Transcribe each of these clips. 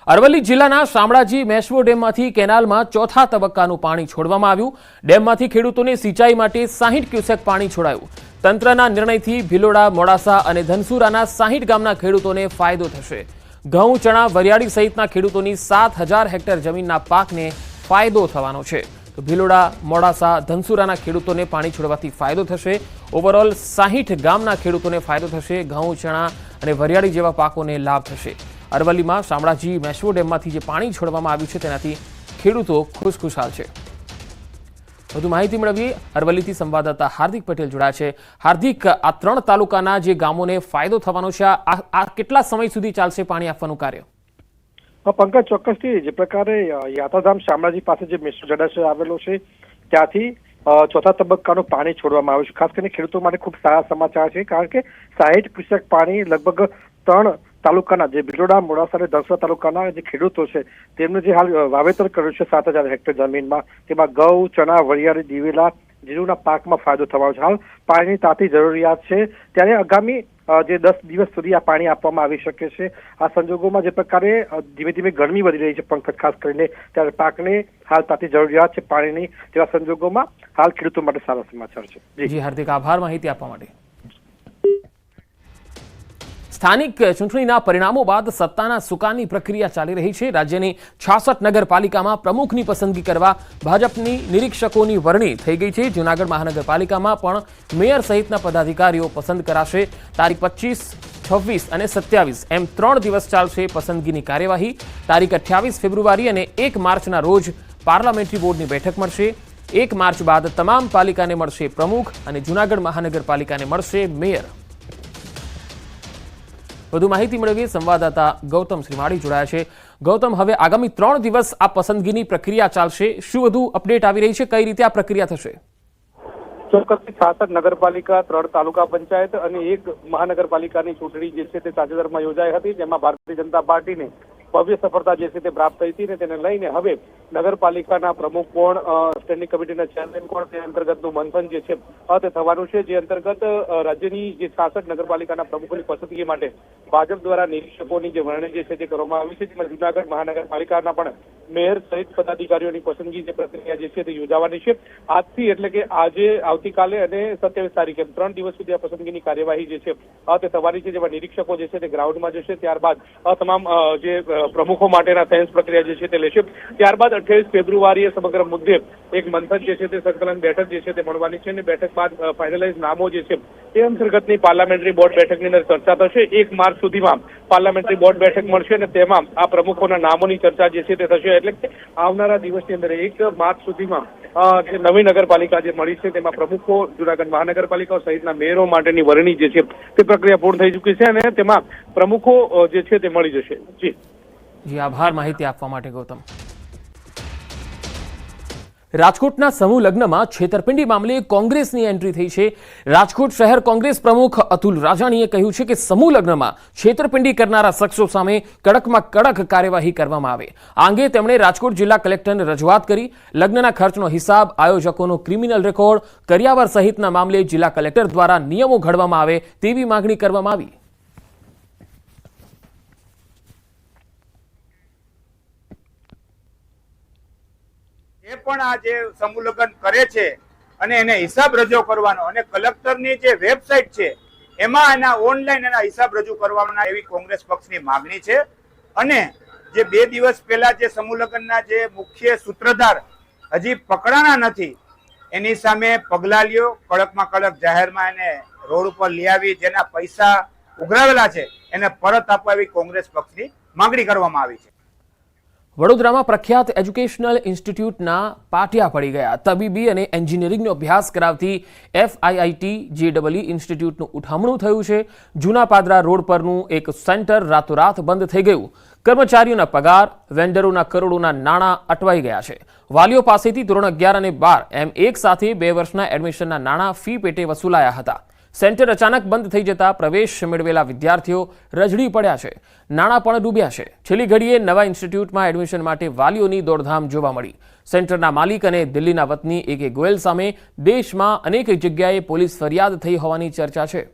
અરવલ્લી જિલ્લાના શામળાજી મેશ્વો ડેમમાંથી કેનાલમાં ચોથા તબક્કાનું પાણી છોડવામાં આવ્યું। ડેમમાંથી ખેડૂતોને સિંચાઈ માટે 60 ક્યુસેક પાણી છોડાયું। તંત્રના નિર્ણયથી ભિલોડા, મોડાસા અને ધનસુરાના 60 ગામના ખેડૂતોને ફાયદો થશે। ઘઉં, ચણા, વરિયાળી સહિતના ખેડૂતોની 7000 હેક્ટર જમીનના પાકને ફાયદો થવાનો છે। તો ભિલોડા, મોડાસા, ધનસુરાના ખેડૂતોને પાણી છોડવાથી ફાયદો થશે। ઓવરઓલ 60 ગામના ખેડૂતોને ફાયદો થશે। ઘઉં, ચણા અને વરિયાળી જેવા પાકોને લાભ થશે। અરવલ્લીમાં શામળાજી મેશ્વો ડેમમાંથી જે પાણી છોડવામાં આવ્યું છે તેનાથી ખેડૂતો ખુશખુશાલ છે। વધુ માહિતી મેળવીએ અરવલ્લીથી સંવાદદાતા હાર્દિક પટેલ જોડાયા છે। હાર્દિક, આ 3 તાલુકાના જે ગામોને ફાયદો થવાનો છે, આ કેટલા સમય સુધી ચાલશે પાણી આપવાનું કાર્ય? પંકજ, ચોક્કસથી જે પ્રકારે યાત્રાધામ શામળાજી પાસે જે મેશ્વો જળાશય આવેલો છે ત્યાંથી ચોથા તબક્કાનું પાણી છોડવામાં આવ્યું છે। ખાસ કરીને ખેડૂતો માટે ખૂબ સારા સમાચાર છે, કારણ કે 60 ક્યુસેક પાણી લગભગ 3 તાલુકાના જે ભિલોડા, મોડાસા અને ધનસુરા તાલુકાના જે ખેડૂતો છે તેમને જે હાલ વાવેતર કર્યું છે 7000 હેક્ટર જમીનમાં, તેમાં ઘઉં, ચણા, વરિયાળી, દિવેલા, જીરુના પાકમાં ફાયદો થવાનો છે। હાલ પાણીની તાતી જરૂરિયાત છે, ત્યારે આગામી જે 10 દિવસ સુધી આ પાણી આપવામાં આવી શકે છે। આ સંજોગોમાં જે પ્રકારે ધીમે ધીમે ગરમી વધી રહી છે પંકજ, ખાસ કરીને ત્યારે પાકને હાલ તાતી જરૂરિયાત છે પાણીની, તેવા સંજોગોમાં હાલ ખેડૂતો માટે સારા સમાચાર છે। જી હાર્દિક, આભાર માહિતી આપવા માટે। સ્થાનિક ચૂંટણીના પરિણામો બાદ સત્તાના સુકાની પ્રક્રિયા ચાલી રહી છે। રાજ્યની 66 નગરપાલિકામાં પ્રમુખની પસંદગી કરવા ભાજપની નિરીક્ષકોની વરણી થઈ ગઈ છે। જૂનાગઢ મહાનગરપાલિકામાં પણ મેયર સહિતના પદાધિકારીઓ પસંદ કરાશે। તારીખ 25, 26 અને 27 એમ 3 દિવસ ચાલશે પસંદગીની કાર્યવાહી। તારીખ 28 ફેબ્રુઆરી અને 1 માર્ચના રોજ પાર્લામેન્ટરી બોર્ડની બેઠક મળશે। 1 માર્ચ બાદ તમામ પાલિકાને મળશે પ્રમુખ અને જૂનાગઢ મહાનગરપાલિકાને મળશે મેયર। વધુ માહિતી મેળવીએ સંવાદદાતા ગૌતમ શ્રીમાળી જોડાયા છે। ગૌતમ, હવે આગામી 3 દિવસ આ પસંદગીની પ્રક્રિયા ચાલશે, શું વધુ અપડેટ આવી રહી છે? કઈ રીતે આ પ્રક્રિયા થશે? ચોક્કસથી 66 નગરપાલિકા, 3 તાલુકા પંચાયત અને 1 મહાનગરપાલિકાની ચૂંટણી જે છે તે તાજેતરમાં યોજાઈ હતી, જેમાં ભારતીય જનતા પાર્ટીને ભવ્ય સફળતા જે છે તે પ્રાપ્ત થઈ હતી, ને તેને લઈને હવે નગરપાલિકાના પ્રમુખ કોણ, સ્ટેન્ડિંગ કમિટીના ચેરમેન કોણ, તે અંતર્ગતનું મંથન જે છે તે થવાનું છે। જે અંતર્ગત રાજ્યની જે 66 નગરપાલિકાના પ્રમુખોની પસંદગી માટે ભાજપ દ્વારા નિરીક્ષકોની જે વરણી જે છે તે કરવામાં આવી છે, જેમાં જૂનાગઢ મહાનગરપાલિકાના પણ મેયર સહિત પદાધિકારીઓની પસંદગી જે પ્રક્રિયા જે છે તે યોજાવાની છે આજથી, એટલે કે આજે, આવતીકાલે અને 27 તારીખે 3 દિવસ સુધી આ પસંદગીની કાર્યવાહી જે છે તે થવાની છે, જેમાં નિરીક્ષકો જે છે તે ગ્રાઉન્ડમાં જશે, ત્યારબાદ તમામ જે પ્રમુખો માટેના સેન્સ પ્રક્રિયા જે છે તે લેશે। ત્યારબાદ 28 ફેબ્રુઆરીએ સમગ્ર મુદ્દે એક મંથન જે છે તે સંકલન બેઠક જે છે તે મળવાની છે, અને બેઠક બાદ ફાઇનલાઇઝ નામો જે છે તે અંતર્ગતની પાર્લામેન્ટરી બોર્ડ બેઠકની અંદર ચર્ચા થશે। 1 માર્ચ સુધીમાં પાર્લામેન્ટરી બોર્ડ બેઠક મળશે અને તેમાં આ પ્રમુખોના નામોની ચર્ચા જે છે તે થશે, એટલે કે આવનારા દિવસની અંદર 1 માર્ચ સુધીમાં જે નવી નગરપાલિકા જે મળી છે તેમાં પ્રમુખો, જૂનાગઢ મહાનગરપાલિકાઓ સહિતના મેયરો માટેની વરણી જે છે તે પ્રક્રિયા પૂર્ણ થઈ ચૂકી છે અને તેમાં પ્રમુખો જે છે તે મળી જશે। જી આભાર માહિતી આપવા માટે ગૌતમ। રાજકોટના સમૂહ લગ્નમાં છેતરપિંડી મામલે કોંગ્રેસની એન્ટ્રી થઈ છે। રાજકોટ શહેર કોંગ્રેસ પ્રમુખ અતુલ રાજાણીએ કહ્યું છે કે સમૂહ લગ્નમાં છેતરપિંડી કરનારા શખ્સો સામે કડકમાં કડક કાર્યવાહી કરવામાં આવે। આ અંગે તેમણે રાજકોટ જિલ્લા કલેક્ટરને રજૂઆત કરી। લગ્નના ખર્ચનો હિસાબ, આયોજકોનો ક્રિમિનલ રેકોર્ડ, કરિયાવર સહિતના મામલે જિલ્લા કલેક્ટર દ્વારા નિયમો ઘડવામાં આવે તેવી માંગણી કરવામાં આવી। એ પણ આ જે સમૂહ લગ્ન કરે છે અને એને હિસાબ રજૂ કરવાનો, અને કલેક્ટરની જે વેબસાઇટ છે એમાં એના ઓનલાઈન એના હિસાબ રજૂ કરવાના એવી કોંગ્રેસ પક્ષની માગણી છે। અને જે 2 દિવસ પહેલા જે સમૂહ લગ્નના જે મુખ્ય સૂત્રધાર હજી પકડાના નથી, એની સામે પગલાં લ્યો, કડકમાં કડક જાહેરમાં એને રોડ ઉપર લઈ આવી, જેના પૈસા ઉઘરાવેલા છે એને પરત આપવા એવી કોંગ્રેસ પક્ષની માંગણી કરવામાં આવી છે। વડોદરામાં પ્રખ્યાત એજ્યુકેશનલ ઇન્સ્ટિટ્યૂટના પાટિયા પડી ગયા। તબીબી અને એન્જિનિયરિંગનો અભ્યાસ કરાવતી FIIT JEE ઇન્સ્ટિટ્યૂટનું ઉઠામણું થયું છે। જૂના પાદરા રોડ પરનું એક સેન્ટર રાતોરાત બંધ થઈ ગયું। કર્મચારીઓના પગાર, વેન્ડરોના કરોડોના નાણાં અટવાઈ ગયા છે। વાલીઓ પાસેથી ધોરણ 11 અને 12 એમ એક સાથે 2 વર્ષના એડમિશનના નાણાં ફી પેટે વસૂલાયા હતા। સેન્ટર અચાનક બંધ થઈ જતા પ્રવેશ મેળવેલા વિદ્યાર્થીઓ રજડી પડ્યા છે। નાણાં પણ ડૂબ્યા છે। છેલ્લી ઘડીએ નવા ઇન્સ્ટિટ્યૂટમાં એડમિશન માટે વાલીઓની દોડધામ જોવા મળી। સેન્ટરના માલિક અને દિલ્હીના વતની AK ગોયલ સામે દેશમાં અનેક જગ્યાએ પોલીસ ફરિયાદ થઈ હોવાની ચર્ચા છે।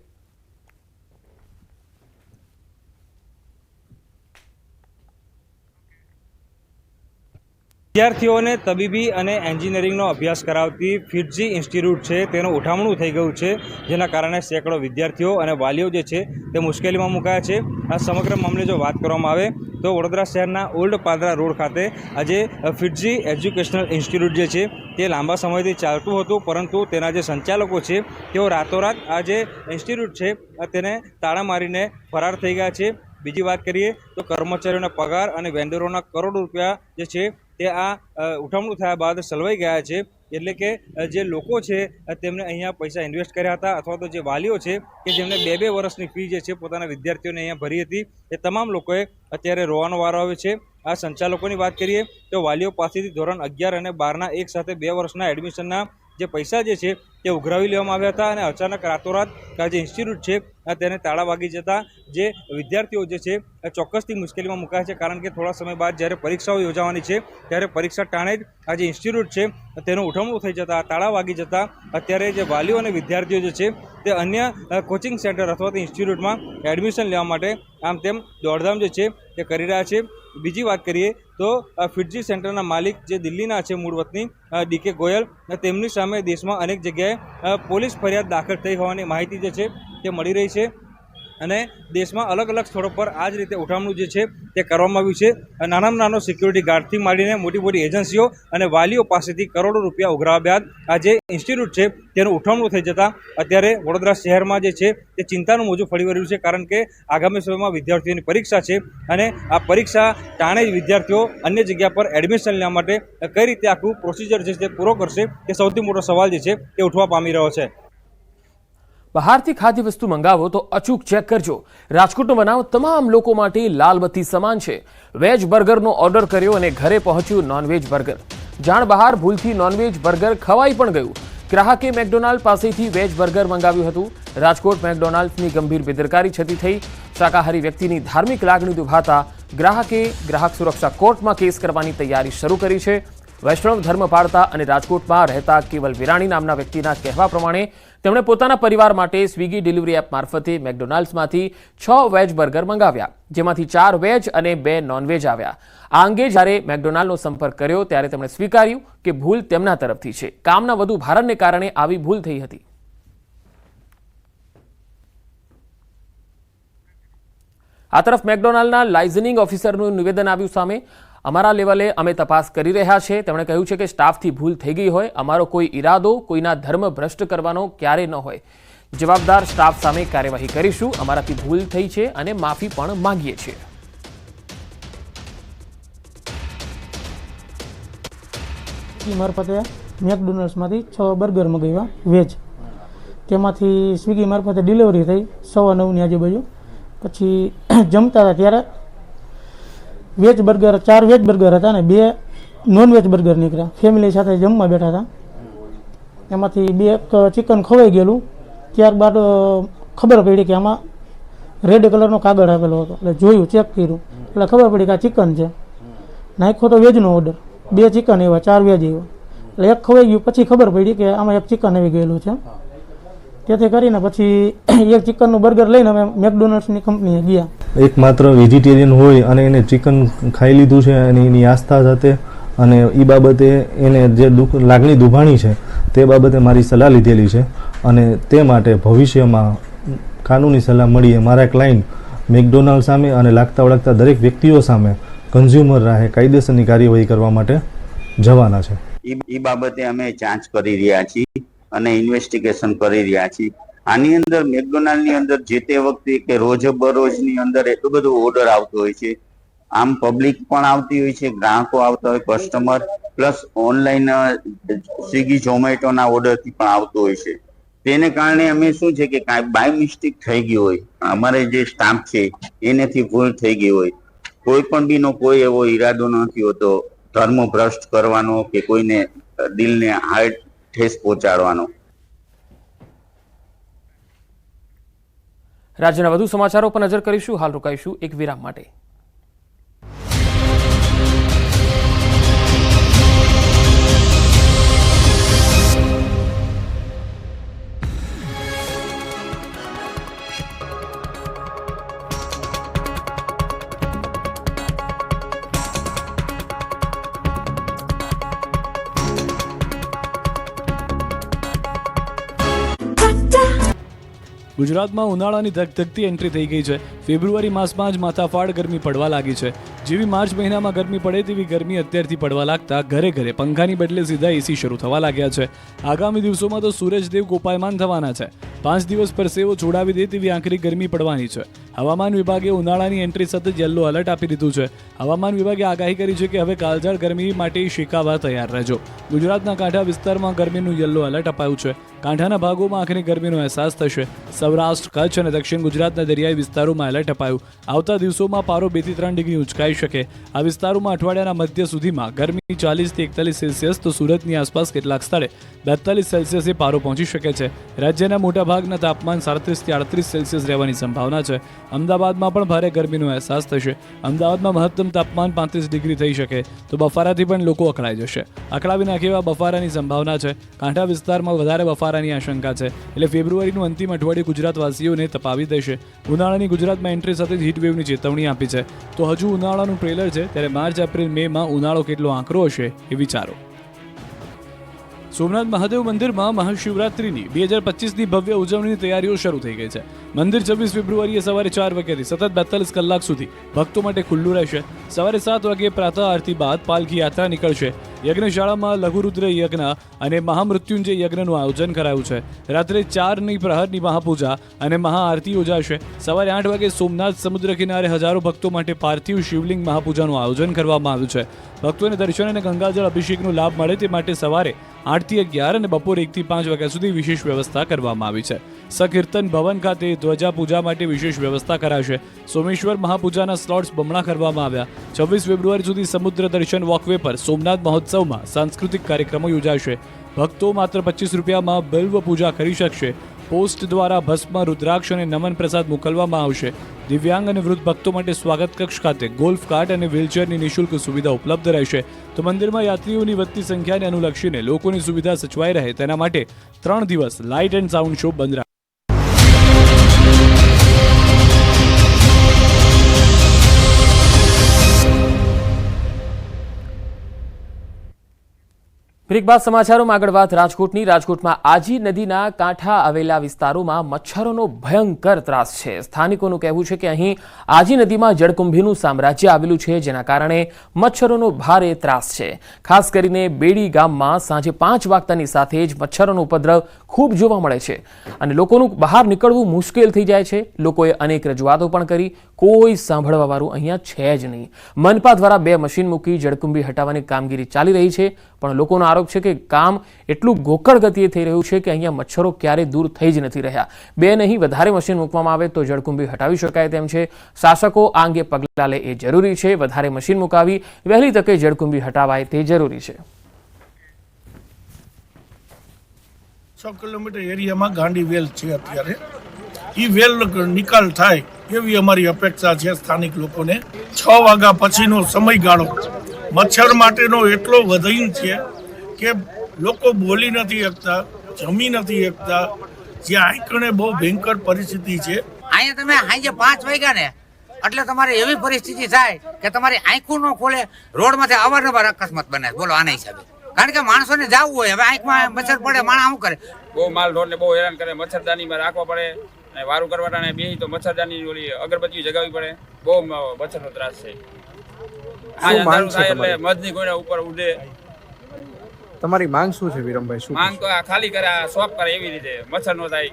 વિદ્યાર્થીઓને તબીબી અને એન્જિનિયરિંગનો અભ્યાસ કરાવતી ફિટજી ઇન્સ્ટિટ્યૂટ છે તેનું ઉઠામણું થઈ ગયું છે, જેના કારણે સેંકડો વિદ્યાર્થીઓ અને વાલીઓ જે છે તે મુશ્કેલીમાં મુકાયા છે. આ સમગ્ર મામલે જો વાત કરવામાં આવે તો વડોદરા શહેરના ઓલ્ડ પાદરા રોડ ખાતે આજે ફિટજી એજ્યુકેશનલ ઇન્સ્ટિટ્યૂટ જે છે તે લાંબા સમયથી ચાલતું હતું, પરંતુ તેના જે સંચાલકો છે તેઓ રાતોરાત આ જે ઇન્સ્ટિટ્યૂટ છે તેને તાળા મારીને ફરાર થઈ ગયા છે. બીજી વાત કરીએ તો કર્મચારીઓના પગાર અને વેન્ડરોના કરોડો રૂપિયા જે છે તે આ ઉઠામણું થયા બાદ સલવાઈ ગયા છે. એટલે કે જે લોકો છે તેમને અહીંયા પૈસા ઇન્વેસ્ટ કર્યા હતા, અથવા તો જે વાલીઓ છે કે જેમને 2-2 વર્ષની ફી જે છે પોતાના વિદ્યાર્થીઓને અહીંયા ભરી હતી, એ તમામ લોકોએ અત્યારે રોવાનો વારો આવ્યો છે. આ સંચાલકોની વાત કરીએ તો વાલીઓ પાસેથી ધોરણ 11 અને 12ના એક સાથે 2 વર્ષના એડમિશનના જે પૈસા જે છે તે ઉઘરાવી લેવામાં આવ્યા હતા, અને અચાનક રાતોરાત આ જે ઇન્સ્ટિટ્યૂટ છે તેને તાળા વાગી જતા જે વિદ્યાર્થીઓ જે છે ચોક્કસથી મુશ્કેલીમાં મુકાય છે. કારણ કે થોડા સમય બાદ જ્યારે પરીક્ષાઓ યોજાવાની છે ત્યારે પરીક્ષા ટાણે જ આ જે ઇન્સ્ટિટ્યૂટ છે તેનું ઉઠામણું થઈ જતા, તાળા વાગી જતા અત્યારે જે વાલીઓ અને વિદ્યાર્થીઓ જે છે તે અન્ય કોચિંગ સેન્ટર અથવા તો ઇન્સ્ટિટ્યૂટમાં એડમિશન લેવા માટે આમ તેમ દોડધામ જે છે તે કરી રહ્યા છે. બીજી વાત કરીએ તો ફિટજી સેન્ટરના માલિક જે દિલ્હીના છે મૂળ વતની ડીકે ગોયલ, તેમની સામે દેશમાં અનેક જગ્યાએ પોલીસ ફરિયાદ દાખલ થઈ હોવાની માહિતી જે છે તે મળી રહી છે, અને દેશમાં અલગ અલગ સ્થળો પર આ જ રીતે ઉઠામણું જે છે તે કરવામાં આવ્યું છે. નાનામાં નાનો સિક્યુરિટી ગાર્ડથી માંડીને મોટી મોટી એજન્સીઓ અને વાલીઓ પાસેથી કરોડો રૂપિયા ઉઘરાવ્યા બાદ આ જે ઇન્સ્ટિટ્યૂટ છે તેનું ઉઠામણું થઈ જતાં અત્યારે વડોદરા શહેરમાં જે છે તે ચિંતાનું મોજું ફરી વળ્યું છે. કારણ કે આગામી સમયમાં વિદ્યાર્થીઓની પરીક્ષા છે, અને આ પરીક્ષા ટાણે જ વિદ્યાર્થીઓ અન્ય જગ્યા પર એડમિશન લેવા માટે કઈ રીતે આખું પ્રોસિજર જે છે તે પૂરો કરશે, તે સૌથી મોટો સવાલ જે છે તે ઉઠવા પામી રહ્યો છે. બહારથી ખાદ્ય વસ્તુ મંગાવો તો અચૂક ચેક કરજો. રાજકોટનો બનાવ તમામ લોકો માટે લાલબત્તી સમાન છે. વેજ બર્ગરનો ઓર્ડર કર્યો અને ઘરે પહોંચ્યું નોનવેજ બર્ગર. જાણ બહાર ભૂલથી નોનવેજ બર્ગર ખવાઈ પણ ગયું. ગ્રાહકે મેકડોનાલ્ડ પાસેથી વેજ બર્ગર મંગાવ્યું હતું. રાજકોટ મેકડોનાલ્ડ્સની ગંભીર બેદરકારી છતી થઈ. શાકાહારી વ્યક્તિની ધાર્મિક લાગણી દુભાતા ગ્રાહકે ગ્રાહક સુરક્ષા કોર્ટમાં કેસ કરવાની તૈયારી શરૂ કરી છે. વૈષ્ણવ ધર્મ પાળતા અને રાજકોટમાં રહેતા કેવલ વિરાણી નામના વ્યક્તિના કહેવા પ્રમાણે તેમણે પોતાના પરિવાર માટે સ્વિગી ડિલિવરી એપ મારફતે મેકડોનાલ્ડ્સમાંથી 6 વેજ બર્ગર મંગાવ્યા, જેમાંથી 4 વેજ અને 2 નોનવેજ આવ્યા. આ અંગે જ્યારે મેકડોનાલ્ડનો સંપર્ક કર્યો ત્યારે તેમણે સ્વીકાર્યું કે ભૂલ તેમના તરફથી છે. કામના વધુ ભારણને કારણે આવી ભૂલ થઈ હતી. આ તરફ મેકડોનાલ્ડના લાઇઝનિંગ ઓફિસરનું નિવેદન આવ્યું સામે. અમારા લેવલે અમે તપાસ કરી રહ્યા છે. તેમણે કહ્યું છે કે સ્ટાફથી ભૂલ થઈ ગઈ હોય. અમારો કોઈ ઈરાદો કોઈના ધર્મ ભ્રષ્ટ કરવાનો ક્યારેય ન હોય. જવાબદાર સ્ટાફ સામે કાર્યવાહી કરીશું. અમારાથી ભૂલ થઈ છે અને માફી પણ માંગીએ છીએ. મારફતે મેકડોનલ્ડ્સમાંથી 6 બર્ગર મંગાવ્યા વેજ, તેમાંથી સ્વિગી મારફતે ડિલિવરી થઈ 9:15ની આજુબાજુ. પછી જમતા હતા ત્યારે વેજ બર્ગર 4 વેજ બર્ગર હતા ને 2 નોનવેજ બર્ગર નીકળ્યા. ફેમિલી સાથે જમવા બેઠા હતા, એમાંથી 2 ચિકન ખવાઈ ગયેલું. ત્યારબાદ ખબર પડી કે આમાં રેડ કલરનો કાગળ આપેલો હતો, એટલે જોયું, ચેક કર્યું, એટલે ખબર પડી કે આ ચિકન છે. નાખ્યો તો વેજનો ઓર્ડર, 2 ચિકન આવ્યા, 4 વેજ આવ્યા, એટલે એક ખવાઈ ગયું. પછી ખબર પડી કે આમાં એક ચિકન આવી ગયેલું છે. તેથી કરીને પછી એક ચિકનનું બર્ગર લઈને અમે મેકડોનલ્ડ્સની કંપનીએ ગયા. એકમાત્ર વેજીટેરિયન હોય અને એને ચિકન ખાઈ લીધું છે અને એની આસ્થા સાથે અને એ બાબતે એને જે લાગણી દુભાણી છે તે બાબતે મારી સલાહ લીધેલી છે, અને તે માટે ભવિષ્યમાં કાનૂની સલાહ મળીએ મારા ક્લાયન્ટ મેકડોનાલ્ડ સામે અને લાગતા વળગતા દરેક વ્યક્તિઓ સામે કન્ઝ્યુમર રાહે કાયદેસરની કાર્યવાહી કરવા માટે જવાના છે. એ બાબતે અમે જાંચ કરી રહ્યા છીએ અને ઇન્વેસ્ટિગેશન કરી રહ્યા છીએ. આની અંદર મેકડોનાલ્ડની અંદર જે તે વખતે કે રોજ બરોજની અંદર એટલું બધું ઓર્ડર આવતો હોય છે. આમ પબ્લિક પણ આવતી હોય છે, ગ્રાહકો આવતા હોય, કસ્ટમર પ્લસ ઓનલાઈન સ્વિગી ઝોમેટોના ઓર્ડરથી પણ આવતો હોય છે. તેને કારણે અમે શું છે કે કાંઈ બાય મિસ્ટેક થઈ ગયું હોય, અમારે જે સ્ટાફ છે એનેથી ભૂલ થઈ ગઈ હોય, કોઈ પણ બીનો કોઈ એવો ઈરાદો નથી હોતો ધર્મ ભ્રષ્ટ કરવાનો કે કોઈને દિલને હાર્ટ ઠેસ પહોંચાડવાનો. રાજ્યના વધુ સમાચારો પર નજર કરીશું. હાલ રોકાઈશું એક વિરામ માટે. ગુજરાતમાં ઉનાળાની ધગધગતી એન્ટ્રી થઈ ગઈ છે. ફેબ્રુઆરી માસમાં જ માથાફાડ ગરમી પડવા લાગી છે. જેવી માર્ચ મહિનામાં ગરમી પડે તેવી ગરમી અત્યારથી પડવા લાગતા ઘરે ઘરે પંખાની બદલે સીધા એસી શરૂ થવા લાગ્યા છે. આગામી દિવસોમાં તો સૂરજદેવ કોપાયમાન થવાના છે. 5 દિવસ પરસેવો છોડાવી દે તેવી આખરી ગરમી પડવાની છે. હવામાન વિભાગે ઉનાળાની એન્ટ્રી સતત યલો એલર્ટ આપી દીધું છે. હવામાન વિભાગે આગાહી કરી છે કે હવે કાળઝાળ ગરમી માટે શેકાવા તૈયાર રહેજો. ગુજરાતના કાંઠા વિસ્તારમાં ગરમીનું યલો એલર્ટ અપાયું છે. કાંઠાના ભાગોમાં આખરી ગરમીનો અહેસાસ થશે. સૌરાષ્ટ્ર, કચ્છ અને દક્ષિણ ગુજરાતના દરિયાઈ વિસ્તારોમાં એલર્ટ અપાયું. આવતા દિવસોમાં પારો 2 થી 3 ડિગ્રી ઊંચકાઈ શકે. આ વિસ્તારોમાં અઠવાડિયાના મધ્ય સુધીમાં ગરમી 40 થી 41 સેલ્સિયસ તો સુરતની આસપાસ કેટલાક સ્થળે 42 સેલ્સિયસે પારો પહોંચી શકે છે. રાજ્યના મોટાભાગના તાપમાન 37 થી 38 સેલ્સિયસ રહેવાની સંભાવના છે. અમદાવાદમાં પણ ભારે ગરમીનો અહેસાસ થશે. અમદાવાદમાં મહત્તમ તાપમાન 35 ડિગ્રી થઈ શકે તો બફારાથી પણ લોકો અકળાઈ જશે. અકળાવી નાખે એવા બફારાની સંભાવના છે. કાંઠા વિસ્તારમાં વધારે બફારાની આશંકા છે. એટલે ફેબ્રુઆરીનું અંતિમ અઠવાડિયું ગુજરાતવાસીઓને તપાવી દેશે. ઉનાળાની ગુજરાતમાં એન્ટ્રી સાથે હીટવેવની ચેતવણી આપી છે. તો હજુ ઉનાળાનું ટ્રેલર છે, ત્યારે માર્ચ, એપ્રિલ, મેમાં ઉનાળો કેટલો આકરો હશે એ વિચારો. સોમનાથ મહાદેવ મંદિરમાં મહાશિવરાત્રિની 2025ની ભવ્ય ઉજવણીની તૈયારીઓ શરૂ થઈ ગઈ છે. મંદિર 26 ફેબ્રુઆરીએ સવારે 4 વાગ્યાથી સતત 42 કલાક સુધી ભક્તો માટે ખુલ્લું રહેશે. સવારે 7 વાગ્યે પ્રાતઃ આરતી બાદ પાલખી યાત્રા નીકળશે. યજ્ઞશાળામાં લઘુરુદ્ર યજ્ઞ અને મહામૃત્યુંજય યજ્ઞનું આયોજન કરાયું છે. રાત્રે 4ની પ્રહરની મહાપૂજા અને મહાઆરતી યોજાશે. સવારે 8 વાગે સોમનાથ સમુદ્ર કિનારે હજારો ભક્તો માટે પાર્થિવ શિવલિંગ મહાપૂજાનું આયોજન કરવામાં આવ્યું છે. ભક્તોને દર્શન અને ગંગાજળ અભિષેકનો લાભ મળે તે માટે સવારે 8 થી 11 અને બપોરે 1 થી 5 વાગ્યા સુધી વિશેષ વ્યવસ્થા કરવામાં આવી છે. સકીર્તન ભવન ખાતે ધ્વજા પૂજા માટે વિશેષ વ્યવસ્થા કરાશે. સોમેશ્વર મહાપૂજાના સ્લોટ્સ બમણા કરવામાં આવ્યા. 26 ફેબ્રુઆરી સુધી સમુદ્ર દર્શન વોકવે પર સોમનાથ મહોત્સવમાં સાંસ્કૃતિક કાર્યક્રમો યોજાશે. ભક્તો માત્ર 25 રૂપિયામાં બિલ્વ પૂજા કરી શકશે. પોસ્ટ દ્વારા ભસ્મ, રુદ્રાક્ષ અને નમન પ્રસાદ મોકલવામાં આવશે. દિવ્યાંગ અને વૃદ્ધ ભક્તો માટે સ્વાગત કક્ષ ખાતે ગોલ્ફ કાર્ટ અને વ્હીલચેરની નિઃશુલ્ક સુવિધા ઉપલબ્ધ રહેશે. તો મંદિરમાં યાત્રીઓની વધતી સંખ્યાને અનુલક્ષીને લોકોની સુવિધા સચવાઈ રહે તેના માટે 3 દિવસ લાઇટ એન્ડ સાઉન્ડ શો બંધ બ્રેક બાદ સમાચારોમાં આગળ વાત રાજકોટની. રાજકોટમાં આજી નદીના કાંઠા આવેલા વિસ્તારોમાં મચ્છરોનો ભયંકર ત્રાસ છે. સ્થાનિકોનું કહેવું છે કે અહીં આજી નદીમાં જળકુંભીનું સામ્રાજ્ય આવેલું છે, જેના કારણે મચ્છરોનો ભારે ત્રાસ છે. ખાસ કરીને બેડી ગામમાં સાંજે 5 વાગતાની સાથે જ મચ્છરોનો ઉપદ્રવ ખૂબ જોવા મળે છે અને લોકોનું બહાર નીકળવું મુશ્કેલ થઈ જાય છે. લોકોએ અનેક રજૂઆતો પણ કરી, કોઈ સાંભળવાવાળું અહીંયા છે જ નહીં. મનપા દ્વારા 2 મશીન મૂકી જળકુંભી હટાવવાની કામગીરી ચાલી રહી છે, પણ લોકોનો આરોપ છે કે કામ એટલું ગોકળ ગતિએ થઈ રહ્યું છે કે અહીંયા મચ્છરો ક્યારેય દૂર થઈ જ નથી રહ્યા. 2 નહીં વધારે મશીન મૂકવામાં આવે તો જળકુંભી હટાવી શકાય તેમ છે. શાસકો આ અંગે પગલાં લે એ જરૂરી છે. વધારે મશીન મુકાવી વહેલી તકે જળકુંભી હટાવાય તે જરૂરી છે. 6 કિલોમીટર એરિયામાં ગાંડી વેલ છે. અત્યારે એ વેલ નિકાલ થાય એવી અમારી અપેક્ષા છે સ્થાનિક લોકોને. 6 વાગ્યા પછીનો સમયગાળો મચ્છર માટેનો એટલો વધીન છે કે લોકો બોલી નથી શકતા, જમી નથી શકતા. જ્યાં આંકણે બહુ ભયંકર પરિસ્થિતિ છે. અહીંયા તમે સાંજે 5 વાગ્યા ને એટલે તમારે એવી પરિસ્થિતિ થાય કે તમારી આંખું ન ખોલે. રોડમાંથી અવારનવાર અકસ્માત બને. બોલો આના હિસાબે, કારણ કે માણસોને જવું હોય, હવે આંખમાં મચ્છર પડે, માણસ શું કરે? બહુ માલ ઢોરને બહુ હેરાન કરે. મચ્છરદાનીમાં રાખવા પડે અને વારું કરવાના બેહી તો મચ્છરદાની ઓલી અગરબત્તી જગાવવી પડે. બહુ મચ્છરનો ત્રાસ છે. એટલે મધની કોઈના ઉપર ઉડે. તમારી માંગ શું છે વિરમભાઈ? શું માંગ તો ખાલી કરે, શોપ કરે એવી રીતે મચ્છર નો થાય.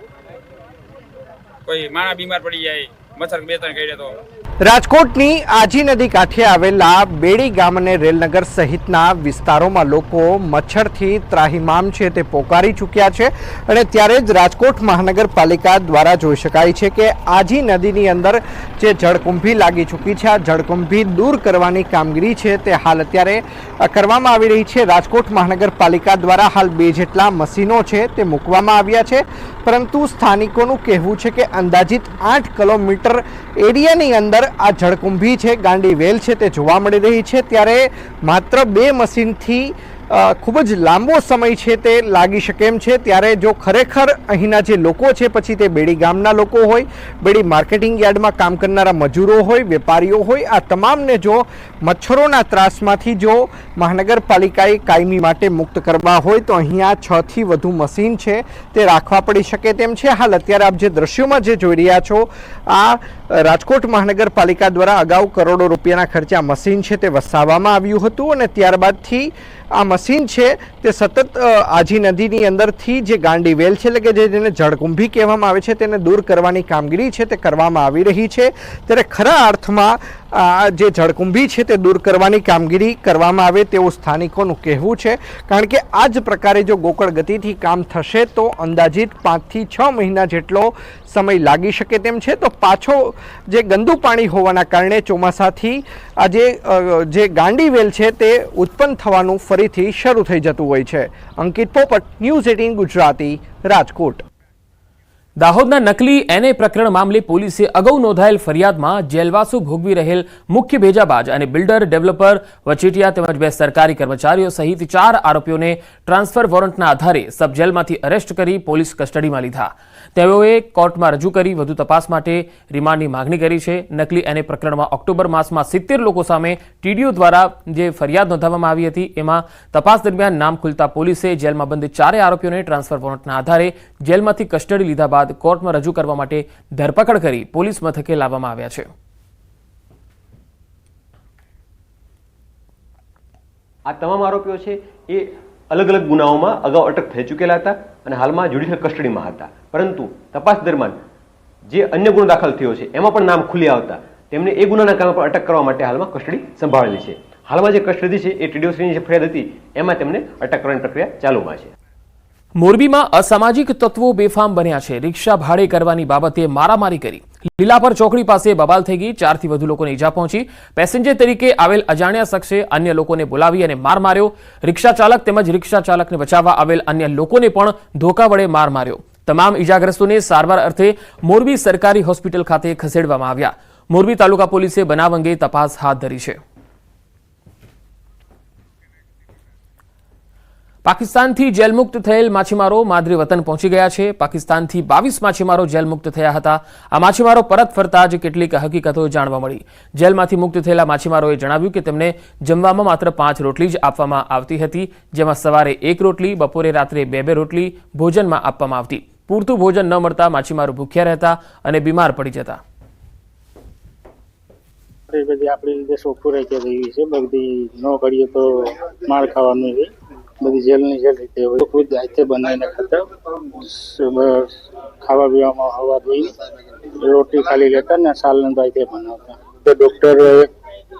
કોઈ માણસ બીમાર પડી જાય મચ્છર 2-3 કરડે તો. રાજકોટની આજી નદી કાંઠે આવેલા બેડી ગામ અને રેલનગર સહિતના વિસ્તારોમાં લોકો મચ્છરથી ત્રાહિમામ છે તે પોકારી ચૂક્યા છે. અને ત્યારે જ રાજકોટ મહાનગરપાલિકા દ્વારા જોઈ શકાય છે કે આજી નદીની અંદર જે જળકુંભી લાગી ચૂકી છે, આ જળકુંભી દૂર કરવાની કામગીરી છે તે હાલ અત્યારે કરવામાં આવી રહી છે. રાજકોટ મહાનગરપાલિકા દ્વારા હાલ 2 જેટલા મશીનો છે તે મૂકવામાં આવ્યા છે, પરંતુ સ્થાનિકોનું કહેવું છે કે અંદાજિત 8 કિલોમીટર એરિયાની અંદર આ જળકુંભી છે, ગાંડી વેલ છે તે જોવા મળી રહી છે. ત્યારે માત્ર 2 મશીનથી ખૂબ જ લાંબો સમય છે તે લાગી શકે એમ છે. ત્યારે જો ખરેખર અહીંના જે લોકો છે, પછી તે બેડી ગામના લોકો હોય, બેડી માર્કેટિંગ યાર્ડમાં કામ કરનારા મજૂરો હોય, વેપારીઓ હોય, આ તમામને જો મચ્છરોના ત્રાસમાંથી જો મહાનગરપાલિકાએ કાયમી માટે મુક્ત કરવા હોય તો અહીંયા 6 થી વધુ મશીન છે તે રાખવા પડી શકે તેમ છે. હાલ અત્યારે આપ જે દ્રશ્યોમાં જે જોઈ રહ્યા છો, આ રાજકોટ મહાનગરપાલિકા દ્વારા અગાઉ કરોડો રૂપિયાના ખર્ચે આ મશીન છે તે વસાવવામાં આવ્યું હતું અને ત્યારબાદથી આ મશીન છે તે સતત આજી નદીની અંદરથી જે ગાંડી વેલ છે, એટલે કે જેને જળકુંભી કહેવામાં આવે છે, તેને દૂર કરવાની કામગીરી છે તે કરવામાં આવી રહી છે. ત્યારે ખરા અર્થમાં આ જે જળકુંભી છે તે દૂર કરવાની કામગીરી કરવામાં આવે તેવું સ્થાનિકોનું કહેવું છે. કારણ કે આ જ પ્રકારે જો ગોકળ ગતિથી કામ થશે તો અંદાજિત 5 થી 6 મહિના જેટલો સમય લાગી શકે તેમ છે. તો પાછો જે ગંદુ પાણી હોવાના કારણે ચોમાસાથી આ જે ગાંડી વેલ છે તે ઉત્પન્ન થવાનું ફરીથી શરૂ થઈ જતું હોય છે. અંકિત પોપટ, ન્યૂઝ 18 ગુજરાતી, રાજકોટ. દાહોદના નકલી એનએ પ્રકરણ મામલે પોલીસે અગાઉ નોંધાયેલ ફરિયાદમાં જેલવાસો ભોગવી રહેલ મુખ્ય ભેજાબાજ અને બિલ્ડર ડેવલપર વચેટિયા તેમજ 2 સરકારી કર્મચારીઓ સહિત 4 આરોપીઓને ટ્રાન્સફર વોરંટના આધારે સબ જેલમાંથી અરેસ્ટ કરી પોલીસ કસ્ટડીમાં લીધા. તેઓએ કોર્ટમાં રજૂ કરી વધુ તપાસ માટે રિમાન્ડની માંગણી કરી છે. નકલી એનએ પ્રકરણમાં ઓક્ટોબર માસમાં 70 લોકો સામે ટીડીઓ દ્વારા જે ફરિયાદ નોંધાવવામાં આવી હતી, એમાં તપાસ દરમિયાન નામ ખુલતા પોલીસે જેલમાં બંધ 4 આરોપીઓને ટ્રાન્સફર વોરંટના આધારે જેલમાંથી કસ્ટડી લીધા બાદ કોર્ટમાં રજૂ કરવા માટે ધરપકડ કરી પોલીસ મથકે લાવવામાં આવ્યા છે. આ તમામ આરોપીઓ છે એ અલગ અલગ ગુનાઓમાં અગાઉ અટક થઈ ચૂકેલા હતા અને હાલમાં જ્યુડિશિયલ કસ્ટડીમાં હતા. પરંતુ તપાસ દરમિયાન જે અન્ય ગુનો દાખલ થયો છે એમાં પણ નામ ખુલી આવતા તેમને એ ગુનાના કારણે પણ અટક કરવા માટે હાલમાં કસ્ટડી સંભાળેલી છે. હાલમાં જે કસ્ટડી છે એ ટીડીઓની જે ફરિયાદ હતી એમાં તેમને અટક કરવાની પ્રક્રિયા ચાલુમાં છે. મોરબીમાં અસામાજિક તત્વો બેફામ બન્યા છે. રિક્ષા ભાડે કરવાની બાબતે મારામારી કરી લીલાપર ચોકડી પાસે બબાલ થઈ ગઈ. 4 થી વધુ લોકોને ઈજા પહોંચી. પેસેન્જર તરીકે આવેલ અજાણ્યા શખ્સે અન્ય લોકોને બોલાવી અને માર માર્યો. રિક્ષા ચાલક તેમજ રિક્ષા ચાલકને બચાવવા આવેલ અન્ય લોકોને પણ ધોકા વડે માર માર્યો. તમામ ઈજાગ્રસ્તોને સારવાર અર્થે મોરબી સરકારી હોસ્પિટલ ખાતે ખસેડવામાં આવ્યા. મોરબી તાલુકા પોલીસે બનાવ અંગે તપાસ હાથ ધરી છે. પાકિસ્તાનથી જેલમુક્ત થયેલ માછીમારો માદરે વતન પહોંચી ગયા છે. પાકિસ્તાનથી 22 માછીમારો જેલમુક્ત થયા હતા. આ માછીમારો પરત ફરતા જ કેટલીક હકીકતો જાણવા મળી. જેલમાંથી મુક્ત થયેલા માછીમારોએ જણાવ્યું કે તેમને જમવામાં માત્ર 5 રોટલી જ આપવામાં આવતી હતી, જેમાં સવારે 1 રોટલી, બપોરે રાત્રે 2 રોટલી ભોજનમાં આપવામાં આવતી. પૂરતું ભોજન ન મળતા માછીમારો ભૂખ્યા રહેતા અને બીમાર પડી જતા. બધી આપણી રીતે સોફુરાઈ કે એવી છે, બધી ન કરીએ તો માર ખાવાનું છે. બધી જેલની જેલ રીતે હોય. ખુદ હાથે બનાવીને ખાતા, ખાવા પીવામાં હવા દઈ રોટી ખાલી લેતા ને સાલને હાથે બનાવતા. તો ડોક્ટર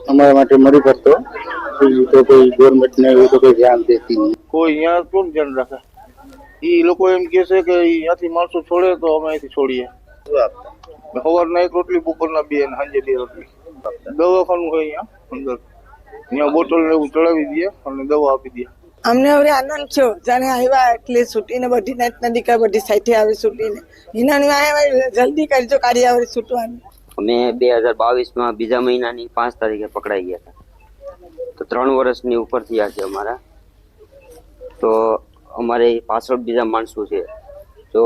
અમારા માટે મળી પડતો, બીજું તો કોઈ ગવર્મેન્ટ ને એવું તો કોઈ ધ્યાન દેતી નહીં. કોઈ અહીંયા કોણ ધ્યાન રાખે? એ લોકો એમ કે છે કે અહીંયાથી માણસો છોડે તો અમે અહીંથી છોડીએ. સવારના 1 રોટલી, બપોરના 2 અને સાંજે 2 રોટલી. દવાખાનું હોય અહીંયા અંદર, અહીંયા બોટલ ને એવું ચડાવી દે અને દવા આપી દે. અમને હવે આનંદ થયો જાણે આવ્યા એટલે છૂટીને બધી નાઈટના દીકરા બધી સાઈઠે આવે છૂટીને. હિનાની આવ્યા જલ્દી કરજો કાર્ય આવે છૂટવાનું. અમે 2022માં બીજા મહિનાની 5 તારીખે પકડાઈ ગયા હતા. તો 3 વર્ષની ઉપર થયા છે અમારા. તો અમારે પાછળ બીજા માણસો છે, તો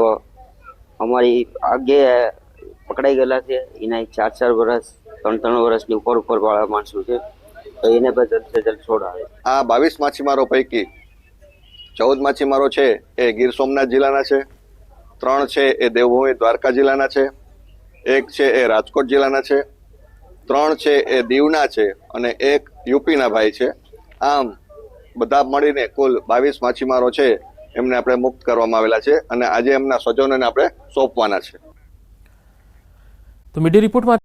અમારી આગે પકડાઈ ગયેલા છે એના 4 વર્ષ 3 વર્ષની ઉપર વાળા માણસો છે, તો એને જલ્દ છોડાવે. આ 22 માછીમારો પૈકી 14 માછીમારો છે એ ગીર સોમનાથ જિલ્લાના છે, 3 છે એ દેવભૂમિ દ્વારકા જિલ્લાના છે, 1 છે એ રાજકોટ જિલ્લાના છે, 3 છે એ દીવના છે અને 1 યુપીના ભાઈ છે. આમ બધા મળીને કુલ 22 માછીમારો છે એમને આપણે મુક્ત કરવામાં આવેલા છે અને આજે એમના સ્વજનોને આપણે સોંપવાના છે. તો મીડિયા રિપોર્ટમાં